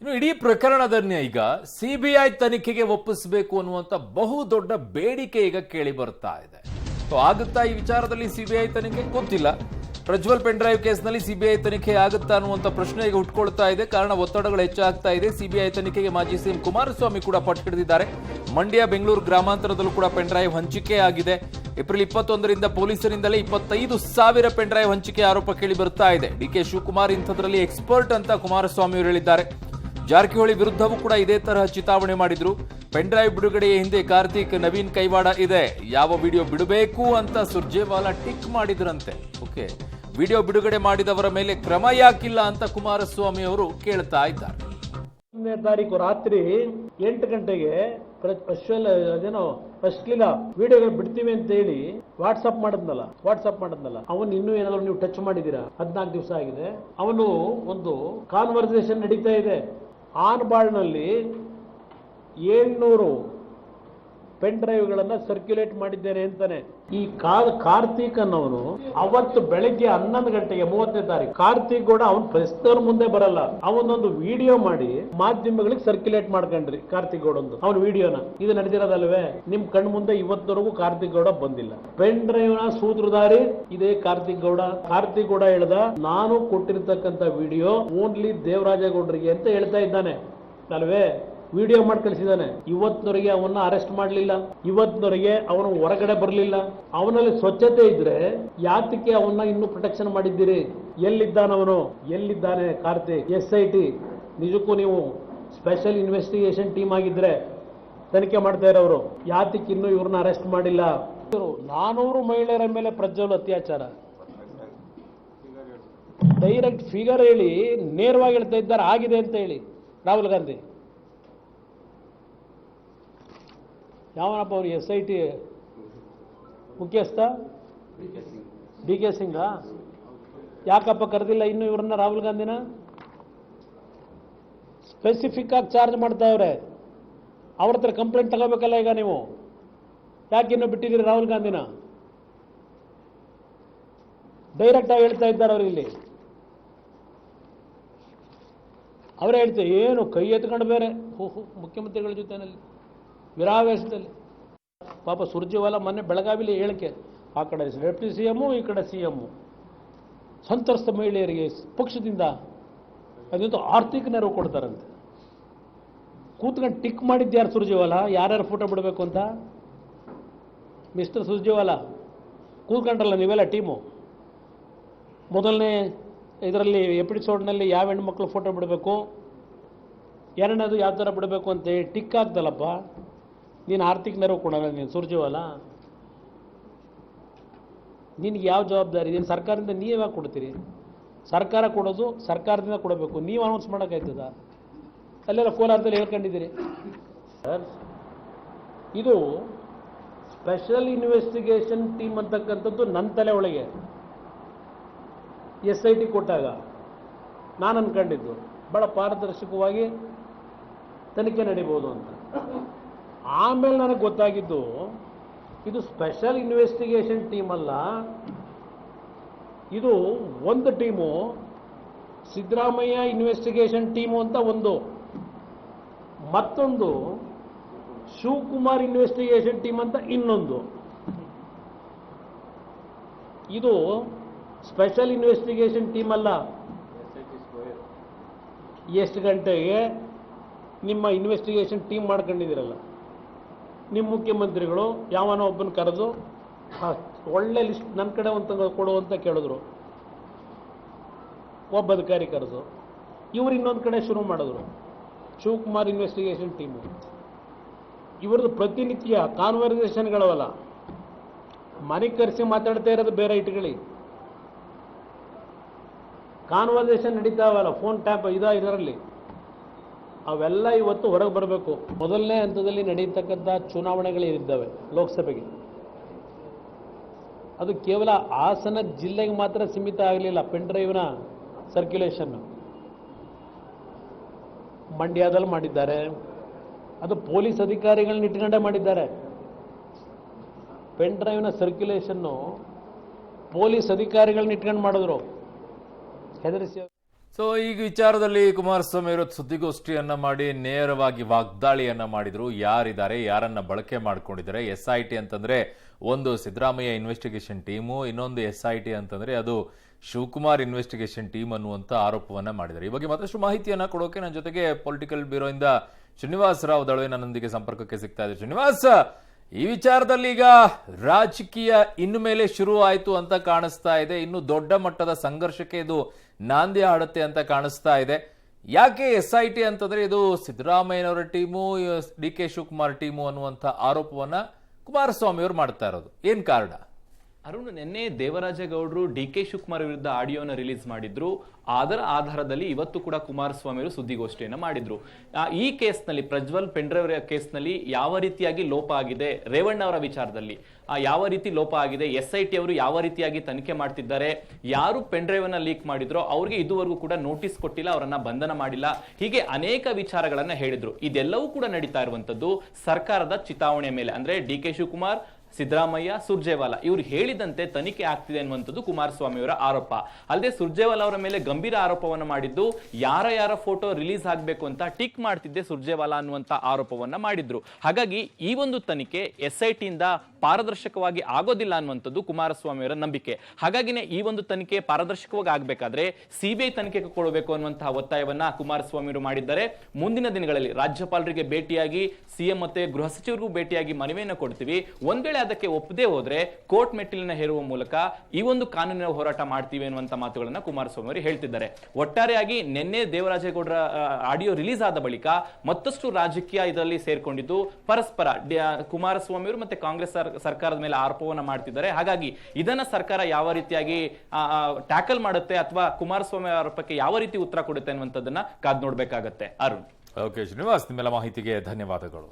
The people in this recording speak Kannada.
ಇನ್ನು ಇಡೀ ಪ್ರಕರಣದನ್ನ ಈಗ ಸಿಬಿಐ ತನಿಖೆಗೆ ಒಪ್ಪಿಸಬೇಕು ಅನ್ನುವಂತ ಬಹುದೊಡ್ಡ ಬೇಡಿಕೆ ಈಗ ಕೇಳಿ ಬರ್ತಾ ಇದೆ. ಸೊ ಆಗುತ್ತಾ ಈ ವಿಚಾರದಲ್ಲಿ ಸಿಬಿಐ ತನಿಖೆ? ಗೊತ್ತಿಲ್ಲ. ಪ್ರಜ್ವಲ್ ಪೆನ್ ಡ್ರೈವ್ ಕೇಸ್ನಲ್ಲಿ ಸಿಬಿಐ ತನಿಖೆ ಆಗುತ್ತಾ ಅನ್ನುವಂಥ ಪ್ರಶ್ನೆ ಈಗ ಹುಟ್ಕೊಳ್ತಾ ಇದೆ. ಕಾರಣ ಒತ್ತಡಗಳು ಹೆಚ್ಚಾಗ್ತಾ ಇದೆ. ಸಿಬಿಐ ತನಿಖೆಗೆ ಮಾಜಿ ಸಿಎಂ ಕುಮಾರಸ್ವಾಮಿ ಕೂಡ ಪಟ್ಟು ಹಿಡಿದಿದ್ದಾರೆ. ಮಂಡ್ಯ, ಬೆಂಗಳೂರು ಗ್ರಾಮಾಂತರದಲ್ಲೂ ಕೂಡ ಪೆನ್ ಡ್ರೈವ್ ಹಂಚಿಕೆ ಆಗಿದೆ. ಏಪ್ರಿಲ್ 21ರಿಂದ ಪೊಲೀಸರಿಂದಲೇ 25,000 ಪೆನ್ ಡ್ರೈವ್ ಹಂಚಿಕೆ ಆರೋಪ ಕೇಳಿ ಬರ್ತಾ ಇದೆ. ಡಿಕೆ ಶಿವಕುಮಾರ್ ಇಂಥದ್ರಲ್ಲಿ ಎಕ್ಸ್ಪರ್ಟ್ ಅಂತ ಕುಮಾರಸ್ವಾಮಿ ಅವರು ಹೇಳಿದ್ದಾರೆ. ಜಾರಕಿಹೊಳಿ ವಿರುದ್ಧವೂ ಕೂಡ ಇದೇ ತರಹ ಚಿತಾವಣೆ ಮಾಡಿದ್ರು. ಪೆನ್ ಡ್ರೈವ್ ಬಿಡುಗಡೆಯ ಹಿಂದೆ ಕಾರ್ತಿಕ್, ನವೀನ್ ಕೈವಾಡ ಇದೆ. ಯಾವ ವಿಡಿಯೋ ಬಿಡಬೇಕು ಅಂತ ಸುರ್ಜೇವಾಲಾ ಟಿಕ್ ಮಾಡಿದ್ರಂತೆ. ಓಕೆ, ವಿಡಿಯೋ ಬಿಡುಗಡೆ ಮಾಡಿದವರ ಮೇಲೆ ಕ್ರಮ ಯಾಕಿಲ್ಲ ಅಂತ ಕುಮಾರಸ್ವಾಮಿ ಅವರು ಕೇಳ್ತಾ ಇದ್ದಾರೆ. 1ನೇ ತಾರೀಕು ರಾತ್ರಿ 8 ಗಂಟೆಗೆ ಅಶ್ಲೀಲ ವಿಡಿಯೋಗಳು ಬಿಡ್ತೀವಿ ಅಂತ ಹೇಳಿ ವಾಟ್ಸ್ಆಪ್ ಮಾಡಿದ್ನಲ್ಲ ಅವನು ಇನ್ನೂ ಏನಾದ್ರು ನೀವು ಟಚ್ ಮಾಡಿದೀರಾ? 14 ದಿವಸ ಆಗಿದೆ. ಅವನು ಒಂದು ಕಾನ್ವರ್ಸೇಷನ್ ನಡೀತಾ ಇದೆ. ಆನ್ ಬಾಳ್ನಲ್ಲಿ 700 ಪೆನ್ ಡ್ರೈವ್ಗಳನ್ನ ಸರ್ಕ್ಯುಲೇಟ್ ಮಾಡಿದ್ದೇನೆ ಅಂತಾನೆ. ಈ ಕಾರ್ತಿಕ್ ಅನ್ನೋನು ಅವತ್ತು ಬೆಳಗ್ಗೆ 11 ಗಂಟೆಗೆ 30ನೇ ತಾರೀಕು ಕಾರ್ತಿಕ್ ಗೌಡ ಅವನ್ ಪ್ರೆಸ್ನವ್ರ ಮುಂದೆ ಬರಲ್ಲ, ಅವನೊಂದು ವಿಡಿಯೋ ಮಾಡಿ ಮಾಧ್ಯಮಗಳಿಗೆ ಸರ್ಕ್ಯುಲೇಟ್ ಮಾಡ್ಕೊಂಡ್ರಿ ಕಾರ್ತಿಕ್ ಗೌಡ ಅವನ ವಿಡಿಯೋನ. ಇದು ನಡೆದಿರೋದಲ್ವೇ ನಿಮ್ ಕಣ್ ಮುಂದೆ? ಇವತ್ತವರೆಗೂ ಕಾರ್ತಿಕ್ ಗೌಡ ಬಂದಿಲ್ಲ. ಪೆನ್ ಡ್ರೈವ್ ನ ಸೂತ್ರಧಾರಿ ಇದೇ ಕಾರ್ತಿಕ್ ಗೌಡ ಹೇಳ್ದ, ನಾನು ಕೊಟ್ಟಿರ್ತಕ್ಕಂಥ ವಿಡಿಯೋ ಓನ್ಲಿ ದೇವರಾಜೇಗೌಡರಿಗೆ ಅಂತ ಹೇಳ್ತಾ ಇದ್ದಾನೆ ಅಲ್ವೇ? ವಿಡಿಯೋ ಮಾಡಿ ಕಳಿಸಿದ್ದಾನೆ. ಇವತ್ತಿನವರೆಗೆ ಅವನ್ನ ಅರೆಸ್ಟ್ ಮಾಡಲಿಲ್ಲ. ಇವತ್ತಿನವರೆಗೆ ಅವನು ಹೊರಗಡೆ ಬರಲಿಲ್ಲ. ಅವನಲ್ಲಿ ಸ್ವಚ್ಛತೆ ಇದ್ರೆ ಯಾತಕ್ಕೆ ಅವನ್ನ ಇನ್ನೂ ಪ್ರೊಟೆಕ್ಷನ್ ಮಾಡಿದ್ದೀರಿ? ಎಲ್ಲಿದ್ದಾನೆ ಕಾರ್ತಿಕ್? SIT ನಿಜಕ್ಕೂ ನೀವು ಸ್ಪೆಷಲ್ ಇನ್ವೆಸ್ಟಿಗೇಷನ್ ಟೀಮ್ ಆಗಿದ್ರೆ ತನಿಖೆ ಮಾಡ್ತಾ ಇರೋರು ಯಾತಕ್ಕೆ ಇನ್ನೂ ಇವ್ರನ್ನ ಅರೆಸ್ಟ್ ಮಾಡಿಲ್ಲ? 400 ಮಹಿಳೆಯರ ಮೇಲೆ ಪ್ರಜ್ವಲ್ ಅತ್ಯಾಚಾರ, ಡೈರೆಕ್ಟ್ ಫಿಗರ್ ಹೇಳಿ ನೇರವಾಗಿ ಹೇಳ್ತಾ ಇದ್ದಾರೆ ಆಗಿದೆ ಅಂತ ಹೇಳಿ. ರಾಹುಲ್ ಗಾಂಧಿ ಯಾವನಪ್ಪ ಅವ್ರು? SIT ಮುಖ್ಯಸ್ಥ DK ಸಿಂಗ ಯಾಕಪ್ಪ ಕರೆದಿಲ್ಲ ಇನ್ನು ಇವ್ರನ್ನ? ರಾಹುಲ್ ಗಾಂಧಿನ ಸ್ಪೆಸಿಫಿಕ್ ಆಗಿ ಚಾರ್ಜ್ ಮಾಡ್ತಾವ್ರೆ. ಅವ್ರ ಹತ್ರ ಕಂಪ್ಲೇಂಟ್ ತಗೋಬೇಕಲ್ಲ ಈಗ ನೀವು. ಯಾಕೆ ಇನ್ನೂ ಬಿಟ್ಟಿದ್ದೀರಿ ರಾಹುಲ್ ಗಾಂಧಿನ? ಡೈರೆಕ್ಟ್ ಆಗಿ ಹೇಳ್ತಾ ಇದ್ದಾರೆ ಅವ್ರು. ಇಲ್ಲಿ ಅವರೇ ಹೇಳ್ತಾರೆ, ಏನು ಕೈ ಎತ್ಕೊಂಡು ಬೇರೆ ಮುಖ್ಯಮಂತ್ರಿಗಳ ಜೊತೆನಲ್ಲಿ ವಿರಾವೇಶದಲ್ಲಿ. ಪಾಪ ಸುರ್ಜೇವಾಲಾ ಮೊನ್ನೆ ಬೆಳಗಾವಿಲಿ ಹೇಳಿಕೆ, ಆ ಕಡೆ ಡೆಪ್ಟಿ CM ಈ ಕಡೆ CM ಸಂತ್ರಸ್ತ ಮಹಿಳೆಯರಿಗೆ ಪಕ್ಷದಿಂದ ಅದಂತೂ ಆರ್ಥಿಕ ನೆರವು ಕೊಡ್ತಾರಂತೆ. ಕೂತ್ಕೊಂಡು ಟಿಕ್ ಮಾಡಿದ್ಯಾರು ಸುರ್ಜೇವಾಲಾ? ಯಾರ್ಯಾರು ಫೋಟೋ ಬಿಡಬೇಕು ಅಂತ? ಮಿಸ್ಟರ್ ಸುರ್ಜೇವಾಲಾ ಕೂತ್ಕೊಂಡ್ರಲ್ಲ ನೀವೆಲ್ಲ ಟೀಮು. ಮೊದಲನೇ ಇದರಲ್ಲಿ ಎಪಿಸೋಡ್ನಲ್ಲಿ ಯಾವ ಹೆಣ್ಮಕ್ಳು ಫೋಟೋ ಬಿಡಬೇಕು, ಎರಡನೇದು ಯಾವ ಥರ ಬಿಡಬೇಕು ಅಂತ ಟಿಕ್ ಆಗ್ದಲ್ಲಪ್ಪ. ನೀನು ಆರ್ಥಿಕ ನೆರವು ಕೊಡೋಣ ನೀನು ಸುರ್ಜೇವಾಲಾ? ನಿನ್ಗೆ ಯಾವ ಜವಾಬ್ದಾರಿ? ನೀನು ಸರ್ಕಾರದಿಂದ ನೀವು ಯಾವಾಗ ಕೊಡ್ತೀರಿ? ಸರ್ಕಾರ ಕೊಡೋದು ಸರ್ಕಾರದಿಂದ ಕೊಡಬೇಕು. ನೀವು ಅನೌನ್ಸ್ ಮಾಡೋಕ್ಕಾಯ್ತದ? ಅಲ್ಲೆಲ್ಲ ಕೋಲಾರದಲ್ಲಿ ಹೇಳ್ಕೊಂಡಿದ್ದೀರಿ. ಇದು ಸ್ಪೆಷಲ್ ಇನ್ವೆಸ್ಟಿಗೇಷನ್ ಟೀಮ್ ಅಂತಕ್ಕಂಥದ್ದು ನನ್ನ ತಲೆ ಒಳಗೆ SIT ಕೊಟ್ಟಾಗ ನಾನು ಅನ್ಕೊಂಡಿದ್ದು ಭಾಳ ಪಾರದರ್ಶಕವಾಗಿ ತನಿಖೆ ನಡೀಬೋದು ಅಂತ. ಆಮೇಲೆ ನನಗೆ ಗೊತ್ತಾಗಿದ್ದು ಇದು ಸ್ಪೆಷಲ್ ಇನ್ವೆಸ್ಟಿಗೇಷನ್ ಟೀಮ್ ಅಲ್ಲ, ಇದು ಒಂದು ಟೀಮು ಸಿದ್ದರಾಮಯ್ಯ ಇನ್ವೆಸ್ಟಿಗೇಷನ್ ಟೀಮು ಅಂತ ಒಂದು, ಮತ್ತೊಂದು ಶಿವಕುಮಾರ್ ಇನ್ವೆಸ್ಟಿಗೇಷನ್ ಟೀಮ್ ಅಂತ ಇನ್ನೊಂದು. ಇದು ಸ್ಪೆಷಲ್ ಇನ್ವೆಸ್ಟಿಗೇಷನ್ ಟೀಮ್ ಅಲ್ಲ. ಎಷ್ಟು ಗಂಟೆಗೆ ನಿಮ್ಮ ಇನ್ವೆಸ್ಟಿಗೇಷನ್ ಟೀಮ್ ಮಾಡ್ಕೊಂಡಿದ್ದೀರಲ್ಲ, ನಿಮ್ಮ ಮುಖ್ಯಮಂತ್ರಿಗಳು ಯಾವನೋ ಒಬ್ಬನ ಕರೆದು ಒಳ್ಳೆ ಲಿಸ್ಟ್ ನನ್ನ ಕಡೆ ಒಂದು ಕೊಡು ಅಂತ ಕೇಳಿದ್ರು. ಒಬ್ಬ ಅಧಿಕಾರಿ ಕರೆದು ಇವರು ಇನ್ನೊಂದು ಕಡೆ ಶುರು ಮಾಡಿದ್ರು. ಶಿವಕುಮಾರ್ ಇನ್ವೆಸ್ಟಿಗೇಷನ್ ಟೀಮು ಇವ್ರದ್ದು ಪ್ರತಿನಿತ್ಯ ಕಾನ್ವರ್ಸೇಷನ್ಗಳವಲ್ಲ, ಮನೆಗೆ ಕರೆಸಿ ಮಾತಾಡ್ತಾ ಇರೋದು ಬೇರೆ ಇಟ್ಕೊಳ್ಳಿ. ಕಾನ್ವರ್ಸೇಷನ್ ನಡೀತಾವಲ್ಲ ಫೋನ್ ಟ್ಯಾಪ್ ಇದರಲ್ಲಿ, ಅವೆಲ್ಲ ಇವತ್ತು ಹೊರಗೆ ಬರಬೇಕು. ಮೊದಲನೇ ಹಂತದಲ್ಲಿ ನಡೆಯತಕ್ಕಂಥ ಚುನಾವಣೆಗಳಿದ್ದಾವೆ ಲೋಕಸಭೆಗೆ. ಅದು ಕೇವಲ ಹಾಸನ ಜಿಲ್ಲೆಗೆ ಮಾತ್ರ ಸೀಮಿತ ಆಗಲಿಲ್ಲ ಪೆನ್ ಡ್ರೈವ್ನ ಸರ್ಕ್ಯುಲೇಷನ್. ಮಂಡ್ಯದಲ್ಲಿ ಮಾಡಿದ್ದಾರೆ, ಅದು ಪೊಲೀಸ್ ಅಧಿಕಾರಿಗಳನ್ನ ಇಟ್ಕೊಂಡೇ ಮಾಡಿದ್ದಾರೆ. ಪೆನ್ ಡ್ರೈವ್ನ ಸರ್ಕ್ಯುಲೇಷನ್ನು ಪೊಲೀಸ್ ಅಧಿಕಾರಿಗಳನ್ನ ಇಟ್ಕೊಂಡು ಮಾಡಿದ್ರು ಹೆದರಿಸಿ. ಸೊ ಈಗ ವಿಚಾರದಲ್ಲಿ ಕುಮಾರಸ್ವಾಮಿ ಅವರು ಸುದ್ದಿಗೋಷ್ಠಿಯನ್ನ ಮಾಡಿ ನೇರವಾಗಿ ವಾಗ್ದಾಳಿಯನ್ನ ಮಾಡಿದ್ರು. ಯಾರಿದ್ದಾರೆ, ಯಾರನ್ನ ಬಳಕೆ ಮಾಡ್ಕೊಂಡಿದ್ದಾರೆ. SIT ಅಂತಂದ್ರೆ ಒಂದು ಸಿದ್ದರಾಮಯ್ಯ ಇನ್ವೆಸ್ಟಿಗೇಷನ್ ಟೀಮು, ಇನ್ನೊಂದು SIT ಅಂತಂದ್ರೆ ಅದು ಶಿವಕುಮಾರ್ ಇನ್ವೆಸ್ಟಿಗೇಷನ್ ಟೀಮ್ ಅನ್ನುವಂತ ಆರೋಪವನ್ನ ಮಾಡಿದ್ದಾರೆ. ಈ ಬಗ್ಗೆ ಮತ್ತಷ್ಟು ಮಾಹಿತಿಯನ್ನ ಕೊಡೋಕೆ ನನ್ನ ಜೊತೆಗೆ ಪೊಲಿಟಿಕಲ್ ಬ್ಯೂರೋ ಇಂದ ಶ್ರೀನಿವಾಸ್ ರಾವ್ ದಳವೆ ನನ್ನೊಂದಿಗೆ ಸಂಪರ್ಕಕ್ಕೆ ಸಿಗ್ತಾ ಇದೆ. ಶ್ರೀನಿವಾಸ್, ಈ ವಿಚಾರದಲ್ಲಿ ಈಗ ರಾಜಕೀಯ ಇನ್ನು ಮೇಲೆ ಶುರು ಆಯ್ತು ಅಂತ ಕಾಣಿಸ್ತಾ ಇದೆ. ಇನ್ನು ದೊಡ್ಡ ಮಟ್ಟದ ಸಂಘರ್ಷಕ್ಕೆ ಇದು ನಾಂದಿ ಹಾಡುತ್ತೆ ಅಂತ ಕಾಣಿಸ್ತಾ ಇದೆ. ಯಾಕೆ SIT ಅಂತಂದ್ರೆ ಇದು ಸಿದ್ದರಾಮಯ್ಯನವರ ಟೀಮು, DK ಶಿವಕುಮಾರ್ ಟೀಮು ಅನ್ನುವಂಥ ಆರೋಪವನ್ನ ಕುಮಾರಸ್ವಾಮಿ ಅವರು ಮಾಡ್ತಾ ಇರೋದು, ಏನ್ ಕಾರಣ? ಅರುಣ್, ನಿನ್ನೆ ದೇವರಾಜೇಗೌಡರು DK ಶಿವಕುಮಾರ್ ವಿರುದ್ಧ ಆಡಿಯೋನ ರಿಲೀಸ್ ಮಾಡಿದ್ರು. ಅದರ ಆಧಾರದಲ್ಲಿ ಇವತ್ತು ಕೂಡ ಕುಮಾರಸ್ವಾಮಿ ಅವರು ಸುದ್ದಿಗೋಷ್ಠಿಯನ್ನು ಮಾಡಿದ್ರು. ಈ ಕೇಸ್ನಲ್ಲಿ, ಪ್ರಜ್ವಲ್ ಪೆಂಡ್ರೈವ್ ಕೇಸ್ನಲ್ಲಿ ಯಾವ ರೀತಿಯಾಗಿ ಲೋಪ ಆಗಿದೆ, ರೇವಣ್ಣ ಅವರ ವಿಚಾರದಲ್ಲಿ ಯಾವ ರೀತಿ ಲೋಪ ಆಗಿದೆ, SIT ಅವರು ಯಾವ ರೀತಿಯಾಗಿ ತನಿಖೆ ಮಾಡ್ತಿದ್ದಾರೆ, ಯಾರು ಪೆಂಡ್ರೈವ್ ಅನ್ನ ಲೀಕ್ ಮಾಡಿದ್ರೋ ಅವ್ರಿಗೆ ಇದುವರೆಗೂ ಕೂಡ ನೋಟಿಸ್ ಕೊಟ್ಟಿಲ್ಲ, ಅವರನ್ನ ಬಂಧನ ಮಾಡಿಲ್ಲ, ಹೀಗೆ ಅನೇಕ ವಿಚಾರಗಳನ್ನ ಹೇಳಿದ್ರು. ಇದೆಲ್ಲವೂ ಕೂಡ ನಡೀತಾ ಇರುವಂತದ್ದು ಸರ್ಕಾರದ ಚಿತಾವಣೆ ಮೇಲೆ. ಅಂದ್ರೆ DK ಶಿವಕುಮಾರ್, ಸಿದ್ದರಾಮಯ್ಯ, ಸುರ್ಜೇವಾಲಾ ಇವರು ಹೇಳಿದಂತೆ ತನಿಖೆ ಆಗ್ತಿದೆ ಅನ್ನುವಂಥದ್ದು ಕುಮಾರಸ್ವಾಮಿ ಅವರ ಆರೋಪ. ಅಲ್ಲದೆ ಸುರ್ಜೇವಾಲಾ ಅವರ ಮೇಲೆ ಗಂಭೀರ ಆರೋಪವನ್ನು ಮಾಡಿದ್ದು, ಯಾರ ಫೋಟೋ ರಿಲೀಸ್ ಆಗಬೇಕು ಅಂತ ಟಿಕ್ ಮಾಡ್ತಿದ್ದೆ ಸುರ್ಜೇವಾಲಾ ಅನ್ನುವಂತ ಆರೋಪವನ್ನ ಮಾಡಿದ್ರು. ಹಾಗಾಗಿ ಈ ಒಂದು ತನಿಖೆ SIT ಇಂದ ಪಾರದರ್ಶಕವಾಗಿ ಆಗೋದಿಲ್ಲ ಅನ್ನುವಂಥದ್ದು ಕುಮಾರಸ್ವಾಮಿ ಅವರ ನಂಬಿಕೆ. ಹಾಗಾಗಿನೇ ಈ ಒಂದು ತನಿಖೆ ಪಾರದರ್ಶಕವಾಗಿ ಆಗಬೇಕಾದ್ರೆ CBI ತನಿಖೆಗೆ ಕೊಡಬೇಕು ಅನ್ನುವಂತಹ ಒತ್ತಾಯವನ್ನ ಕುಮಾರಸ್ವಾಮಿ ಅವರು ಮಾಡಿದ್ದಾರೆ. ಮುಂದಿನ ದಿನಗಳಲ್ಲಿ ರಾಜ್ಯಪಾಲರಿಗೆ ಭೇಟಿಯಾಗಿ, CM ಮತ್ತೆ ಗೃಹ ಸಚಿವರಿಗೂ ಭೇಟಿಯಾಗಿ ಮನವಿಯನ್ನು ಕೊಡ್ತೀವಿ. ಒಂದ್ ವೇಳೆ ಅದಕ್ಕೆ ಒಪ್ಪದೇ ಹೋದ್ರೆ ಕೋರ್ಟ್ ಮೆಟ್ಟಿಲನ್ನ ಹೇರುವ ಮೂಲಕ ಈ ಒಂದು ಕಾನೂನಿನ ಹೋರಾಟ ಮಾಡ್ತೀವಿ ಅನ್ನುವಂತ ಮಾತುಗಳನ್ನ ಕುಮಾರಸ್ವಾಮಿ ಅವರು ಹೇಳ್ತಿದ್ದಾರೆ. ಒಟ್ಟಾರೆಯಾಗಿ ನಿನ್ನೆ ದೇವರಾಜೇಗೌಡರ ಆಡಿಯೋ ರಿಲೀಸ್ ಆದ ಬಳಿಕ ಮತ್ತಷ್ಟು ರಾಜಕೀಯ ಇದರಲ್ಲಿ ಸೇರ್ಕೊಂಡಿದ್ದು, ಪರಸ್ಪರ ಕುಮಾರಸ್ವಾಮಿ ಅವರು ಮತ್ತೆ ಕಾಂಗ್ರೆಸ್ ಸರ್ಕಾರದ ಮೇಲೆ ಆರೋಪವನ್ನ ಮಾಡ್ತಿದ್ದಾರೆ. ಹಾಗಾಗಿ ಇದನ್ನ ಸರ್ಕಾರ ಯಾವ ರೀತಿಯಾಗಿ ಟ್ಯಾಕಲ್ ಮಾಡುತ್ತೆ ಅಥವಾ ಕುಮಾರಸ್ವಾಮಿ ಆರೋಪಕ್ಕೆ ಯಾವ ರೀತಿ ಉತ್ತರ ಕೊಡುತ್ತೆ ಅನ್ನುವಂಥದ್ದನ್ನ ಕಾದ್ ನೋಡ್ಬೇಕಾಗತ್ತೆ. ಅರುಣ್. ಓಕೆ ಶ್ರೀನಿವಾಸ್, ನಿಮ್ಮೆಲ್ಲ ಮಾಹಿತಿಗೆ ಧನ್ಯವಾದಗಳು.